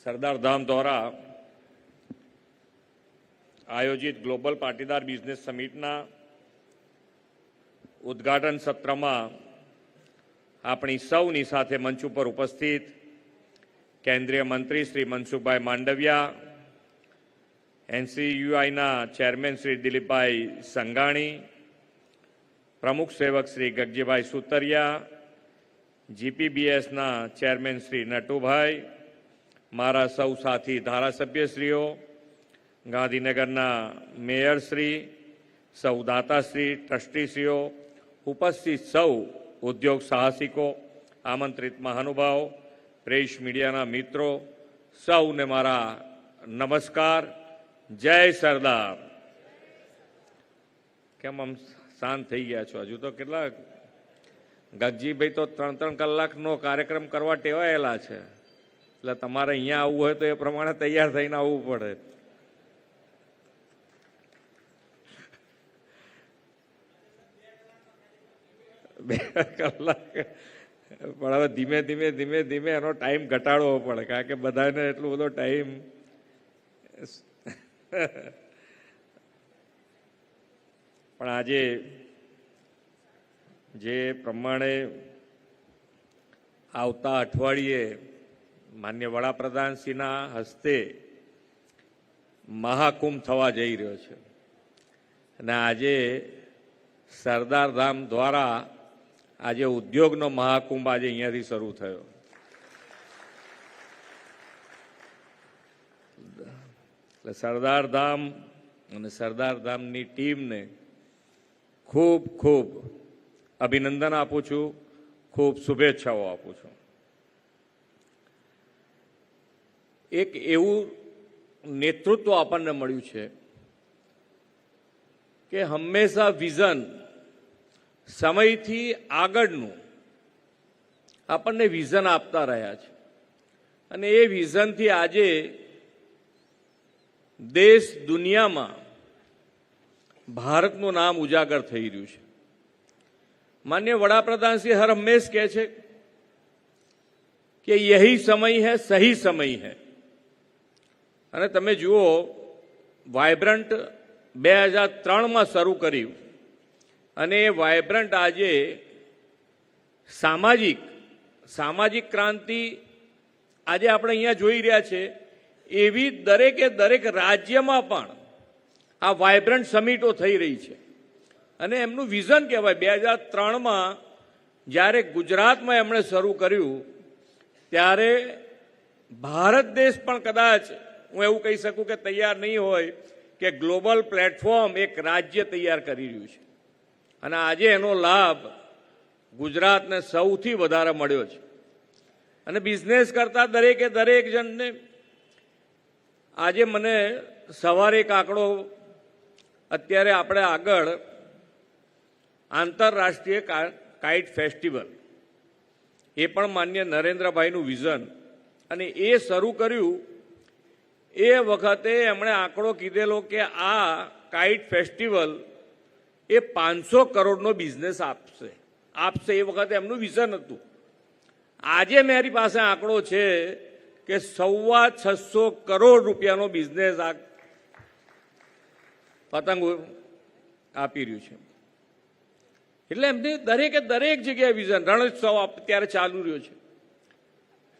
સરદાર ધામ દ્વારા આયોજિત global Patidar business સમિટના ઉદ્ઘાટન સત્રમાં આપણી સૌની સાથે મંચ ઉપર ઉપસ્થિત કેન્દ્રીય મંત્રી શ્રી મનસુખભાઈ માંડવિયા, એનસીયુઆઈના ચેરમેન શ્રી દિલીપભાઈ સંઘાણી, પ્રમુખ સેવક શ્રી ગગજીભાઈ સુતરિયા, જીપીબીએસના ચેરમેન શ્રી નટુભાઈ, મારા સૌ સાથી ધારાસભ્યશ્રીઓ, ગાંધીનગરના મેયરશ્રી, સૌ દાતાશ્રી, ટ્રસ્ટીશ્રીઓ, ઉપસ્થિત સૌ ઉદ્યોગ સાહસિકો, આમંત્રિત મહાનુભાવ, પ્રેસ મીડિયાના મિત્રો, સૌને મારા નમસ્કાર. જય સરદાર. કેમ આમ શાંત થઈ ગયા છો? હજુ તો કેટલા ગગજીભાઈ તો 3-3 કલાકનો કાર્યક્રમ કરવા ટેવાયેલા છે, એટલે તમારે અહીંયા આવવું હોય તો એ પ્રમાણે તૈયાર થઈને આવવું પડે. બે કલાક પણ હવે ધીમે ધીમે ધીમે ધીમે એનો ટાઈમ ઘટાડવો પડે, કારણ કે બધાને એટલો બધો ટાઈમ. પણ આજે જે પ્રમાણે આવતા અઠવાડિયે માન્ય વડાપ્રધાનશ્રીના હસ્તે મહાકુંભ થવા જઈ રહ્યો છે અને આજે સરદાર ધામ દ્વારા આજે ઉદ્યોગનો મહાકુંભ આજે અહીંયાથી શરૂ થયો. એટલે સરદાર ધામ અને સરદાર ધામની ટીમને ખૂબ ખૂબ અભિનંદન આપું છું, ખૂબ શુભેચ્છાઓ આપું છું. એક એવું નેતૃત્વ આપણને મળ્યું છે કે હંમેશા વિઝન, સમયથી આગળનું આપણને વિઝન આપતા રહ્યા છે અને એ વિઝનથી આજે દેશ દુનિયામાં ભારતનું નામ ઉજાગર થઈ રહ્યું છે. માન્ય વડાપ્રધાનશ્રી હર હંમેશ કહે છે કે યહી સમય હૈ, સહી સમય હૈ. અને તમે જુઓ, વાઇબ્રન્ટ 2003માં શરૂ કર્યું અને એ વાઇબ્રન્ટ આજે સામાજિક ક્રાંતિ આજે આપણે અહીંયા જોઈ રહ્યા છે. એવી દરેકે દરેક રાજ્યમાં પણ આ વાઇબ્રન્ટ સમિટો થઈ રહી છે અને એમનું વિઝન કહેવાય. 2003માં જ્યારે ગુજરાતમાં એમણે શરૂ કર્યું ત્યારે ભારત દેશ પણ કદાચ હું એવું કહી શકું કે તૈયાર નહીં હોય કે ગ્લોબલ પ્લેટફોર્મ એક રાજ્ય તૈયાર કરી રહ્યું છે અને આજે એનો લાભ ગુજરાતને સૌથી વધારે મળ્યો છે. અને બિઝનેસ કરતા દરેકે દરેક જણને આજે મને સવારે એક આંકડો, અત્યારે આપણે આગળ આંતરરાષ્ટ્રીય કાઇટ ફેસ્ટિવલ, એ પણ માન્ય નરેન્દ્રભાઈનું વિઝન, અને એ શરૂ કર્યું એ વખતે એમણે આંકડો કીધેલો કે આ કાઇટ ફેસ્ટિવલ એ 500 કરોડનો બિઝનેસ આપશે. એ વખતે એમનું વિઝન હતું. આજે મારી પાસે આંકડો છે કે 625 કરોડ રૂપિયાનો બિઝનેસ આ પતંગ આપી રહ્યું છે. એટલે એમને દરેકે દરેક જગ્યાએ વિઝન. રણોત્સવ અત્યારે ચાલુ રહ્યો છે.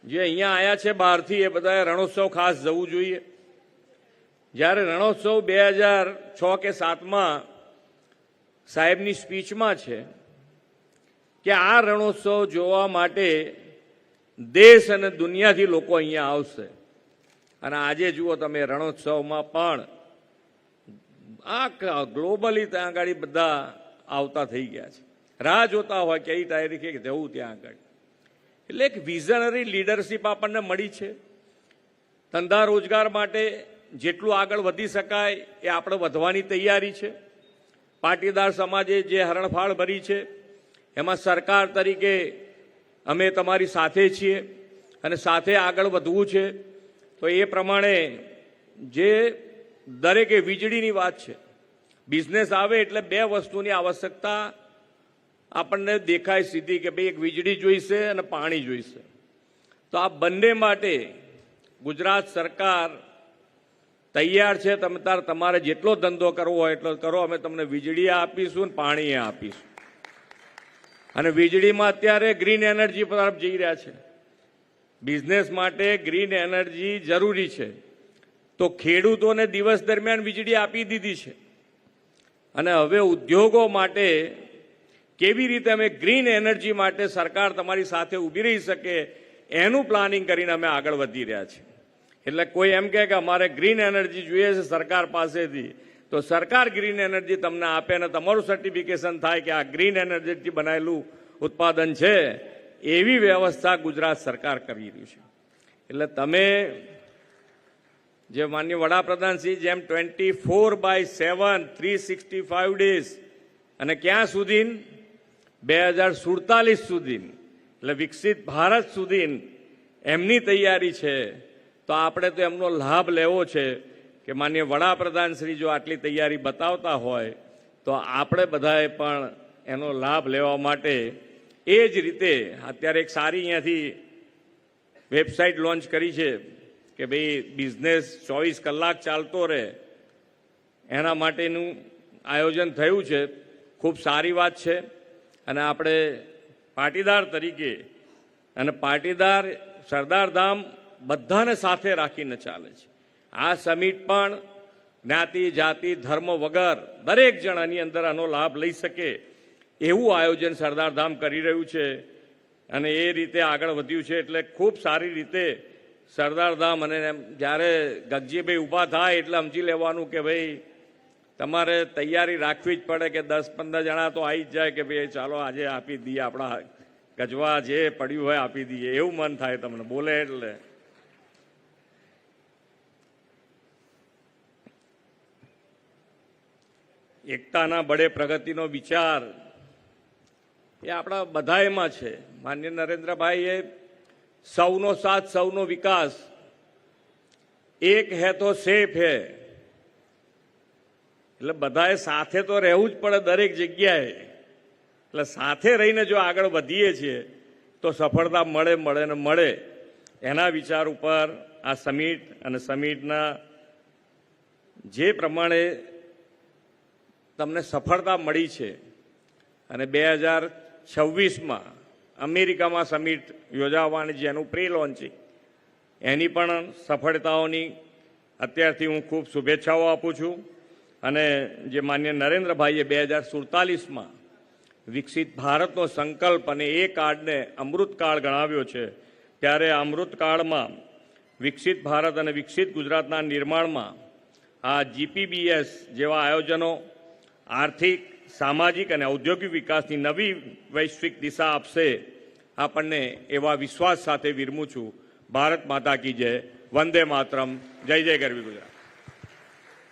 જે અહીંયા આવ્યા છે બહારથી, એ બધાએ રણોત્સવ ખાસ જવું જોઈએ. જ્યારે રણોત્સવ 2006 કે 2007માં સાહેબની સ્પીચમાં છે કે આ રણોત્સવ જોવા માટે દેશ અને દુનિયાથી લોકો અહીંયા આવશે. અને આજે જુઓ તમે, રણોત્સવમાં પણ આ ગ્લોબલી ત્યાં આગળ બધા આવતા થઈ ગયા છે. રાહ જોતા હોય કઈ તારીખે જવું ત્યાં આગળ. એટલે એક વિઝનરી લીડરશીપ આપણને મળી છે. ધંધા રોજગાર માટે જેટલું આગળ વધી શકાય એ આપણે વધવાની તૈયારી છે. પાટીદાર સમાજે જે હરણફાળ ભરી છે એમાં સરકાર તરીકે અમે તમારી સાથે છીએ અને સાથે આગળ વધવું છે. તો એ પ્રમાણે જે દરેકે વીજળીની વાત છે, બિઝનેસ આવે એટલે 2 વસ્તુની આવશ્યકતા આપણને દેખાય સીધી કે ભાઈ એક વીજળી જોઈશે અને પાણી જોઈશે. તો આ બંને માટે ગુજરાત સરકાર તૈયાર છે, તમે તમારે જેટલો ધંધો કરવો હોય એટલો કરો, અમે તમને વીજળી આપીશું ને પાણી આપીશું. અને વીજળીમાં અત્યારે ગ્રીન એનર્જી તરફ જઈ રહ્યા છે. બિઝનેસ માટે ગ્રીન એનર્જી જરૂરી છે, તો ખેડૂતોને દિવસ દરમિયાન વીજળી આપી દીધી છે. અને હવે ઉદ્યોગો માટે કેવી રીતે અમે ગ્રીન એનર્જી માટે સરકાર તમારી સાથે ઊભી રહી શકે એનું પ્લાનિંગ કરીને અમે આગળ વધી રહ્યા છીએ. એટલે કોઈ એમ કહે કે અમારે ગ્રીન એનર્જી જોઈએ છે સરકાર પાસેથી, તો સરકાર ગ્રીન એનર્જી તમને આપે અને તમારું સર્ટિફિકેશન થાય કે આ ગ્રીન એનર્જીથી બનાવેલું ઉત્પાદન છે, એવી વ્યવસ્થા ગુજરાત સરકાર કરી રહી છે. એટલે તમે જે માનનીય વડાપ્રધાનશ્રી જેમ 24/7 365 ડેઝ અને ક્યાં સુધી 2047 સુધી એટલે વિકસિત ભારત સુધી એમની તૈયારી છે, તો આપણે તો એમનો લાભ લેવો છે કે માનનીય વડાપ્રધાનશ્રી જો આટલી તૈયારી બતાવતા હોય તો આપણે બધાએ પણ એનો લાભ લેવા માટે એ જ રીતે અત્યારે એક સારી અહીંયાથી વેબસાઇટ લોન્ચ કરી છે કે ભાઈ બિઝનેસ 24 કલાક ચાલતો રહે એના માટેનું આયોજન થયું છે. ખૂબ સારી વાત છે. અને આપણે પાટીદાર તરીકે અને પાટીદાર સરદારધામ બધાને સાથે રાખીને ચાલે છે. આ સમિટ પણ જ્ઞાતિ જાતિ ધર્મ વગર દરેક જણ આની અંદર આનો લાભ લઈ શકે એવું આયોજન સરદારધામ કરી રહ્યું છે અને એ રીતે આગળ વધ્યું છે. એટલે ખૂબ સારી રીતે સરદારધામ અને જ્યારે ગગજીભાઈ ઊભા થાય એટલે સમજી લેવાનું કે ભાઈ તમારે તૈયારી રાખવી જ પડે કે 10-15 જણા તો આવી જ જાય કે ભાઈ ચાલો આજે આપી દઈએ, આપણા ગજવા જે પડ્યું હોય આપી દઈએ, એવું મન થાય તમને બોલે એટલે. એકતાના બળે પ્રગતિનો વિચાર એ આપણા બધાયમાં છે. માનનીય નરેન્દ્રભાઈએ સૌનો સાથ સૌનો વિકાસ, એક હે તો સેફ હે, એટલે બધાએ સાથે તો રહેવું જ પડે દરેક જગ્યાએ. એટલે સાથે રહીને જો આગળ વધીએ છીએ તો સફળતા મળે ને મળે. એના વિચાર ઉપર આ સમિટ અને સમિટના જે પ્રમાણે તમને સફળતા મળી છે અને 2026માં અમેરિકામાં સમિટ યોજાવાની જેનું પ્રી લોન્ચિંગ એની પણ સફળતાઓની અત્યારથી હું ખૂબ શુભેચ્છાઓ આપું છું. અને જે માન્ય નરેન્દ્રભાઈએ 2047માં વિકસિત ભારતનો સંકલ્પ અને એ કાળને અમૃતકાળ ગણાવ્યો છે, ત્યારે આ અમૃતકાળમાં વિકસિત ભારત અને વિકસિત ગુજરાતના નિર્માણમાં આ જીપીબીએસ જેવા આયોજનો આર્થિક, સામાજિક અને ઔદ્યોગિક વિકાસની નવી વૈશ્વિક દિશા આપશે આપણને એવા વિશ્વાસ સાથે વિરમું છું. ભારત માતા કી જય. વંદે માતરમ. જય જય ગરવી ગુજરાત.